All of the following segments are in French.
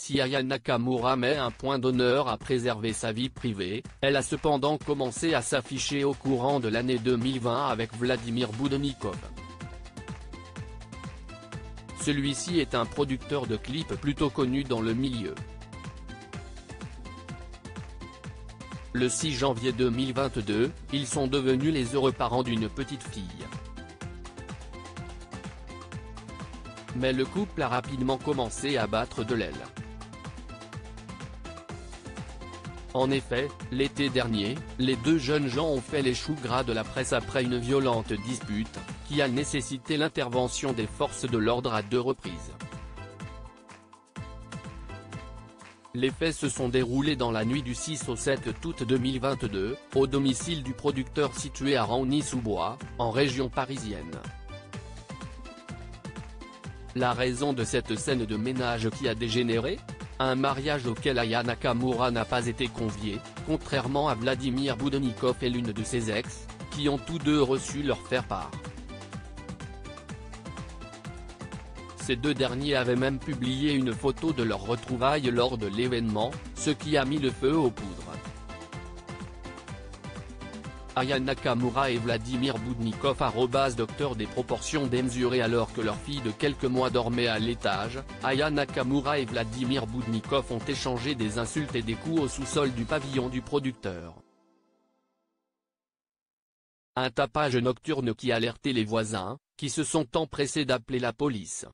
Si Aya Nakamura met un point d'honneur à préserver sa vie privée, elle a cependant commencé à s'afficher au courant de l'année 2020 avec Vladimir Boudonnikov. Celui-ci est un producteur de clips plutôt connu dans le milieu. Le 6 janvier 2022, ils sont devenus les heureux parents d'une petite fille. Mais le couple a rapidement commencé à battre de l'aile. En effet, l'été dernier, les deux jeunes gens ont fait les choux gras de la presse après une violente dispute, qui a nécessité l'intervention des forces de l'ordre à 2 reprises. Les faits se sont déroulés dans la nuit du 6 au 7 août 2022, au domicile du producteur situé à Rosny-sous-Bois, en région parisienne. La raison de cette scène de ménage qui a dégénéré ? Un mariage auquel Aya Nakamura n'a pas été conviée, contrairement à Vladimir Boudonnikov et l'une de ses ex, qui ont tous deux reçu leur faire-part. Ces deux derniers avaient même publié une photo de leur retrouvailles lors de l'événement, ce qui a mis le feu aux poudres. Aya Nakamura et Vladimir Boudonnikov docteur des proportions démesurées alors que leur fille de quelques mois dormait à l'étage. Aya Nakamura et Vladimir Boudonnikov ont échangé des insultes et des coups au sous-sol du pavillon du producteur. Un tapage nocturne qui a alerté les voisins, qui se sont empressés d'appeler la police.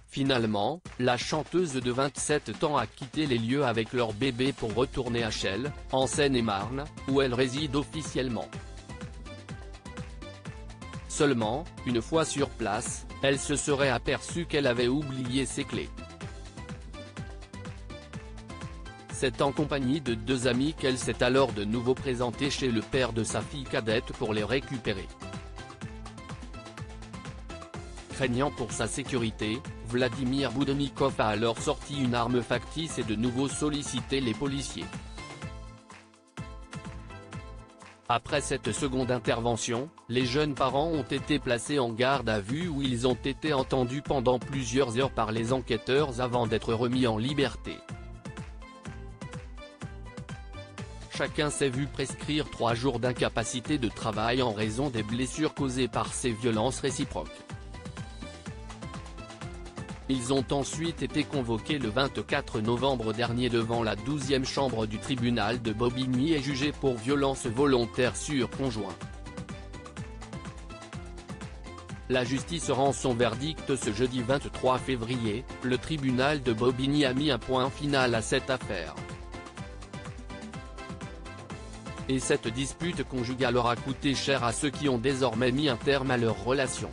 Finalement, la chanteuse de 27 ans a quitté les lieux avec leur bébé pour retourner à Chelles, en Seine-et-Marne, où elle réside officiellement. Seulement, une fois sur place, elle se serait aperçue qu'elle avait oublié ses clés. C'est en compagnie de 2 amis qu'elle s'est alors de nouveau présentée chez le père de sa fille cadette pour les récupérer. Craignant pour sa sécurité, Vladimir Boudonnikov a alors sorti une arme factice et de nouveau sollicité les policiers. Après cette seconde intervention, les jeunes parents ont été placés en garde à vue où ils ont été entendus pendant plusieurs heures par les enquêteurs avant d'être remis en liberté. Chacun s'est vu prescrire 3 jours d'incapacité de travail en raison des blessures causées par ces violences réciproques. Ils ont ensuite été convoqués le 24 novembre dernier devant la 12e chambre du tribunal de Bobigny et jugés pour violence volontaire sur conjoint. La justice rend son verdict ce jeudi 23 février, le tribunal de Bobigny a mis un point final à cette affaire. Et cette dispute conjugale aura coûté cher à ceux qui ont désormais mis un terme à leur relation.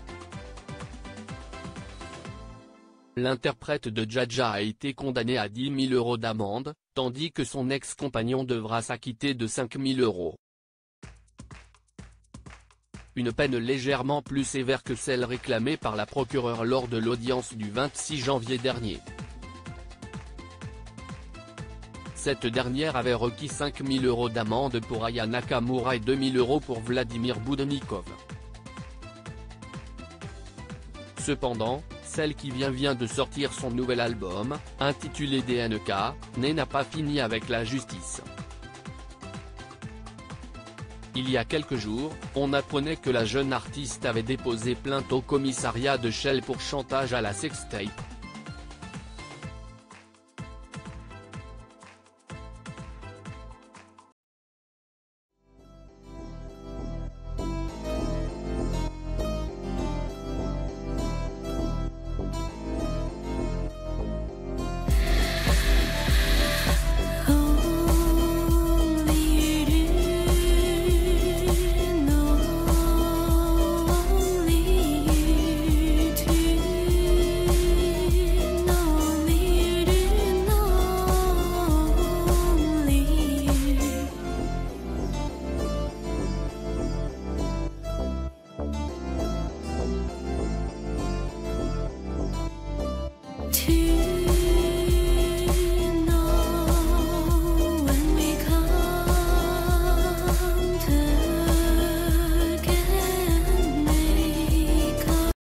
L'interprète de Jaja a été condamné à 10 000 € d'amende, tandis que son ex-compagnon devra s'acquitter de 5 000 €. Une peine légèrement plus sévère que celle réclamée par la procureure lors de l'audience du 26 janvier dernier. Cette dernière avait requis 5 000 € d'amende pour Aya Nakamura et 2 000 € pour Vladimir Boudonnikov. Cependant, celle qui vient de sortir son nouvel album, intitulé DNK, n'a pas fini avec la justice. Il y a quelques jours, on apprenait que la jeune artiste avait déposé plainte au commissariat de Chelles pour chantage à la sextape.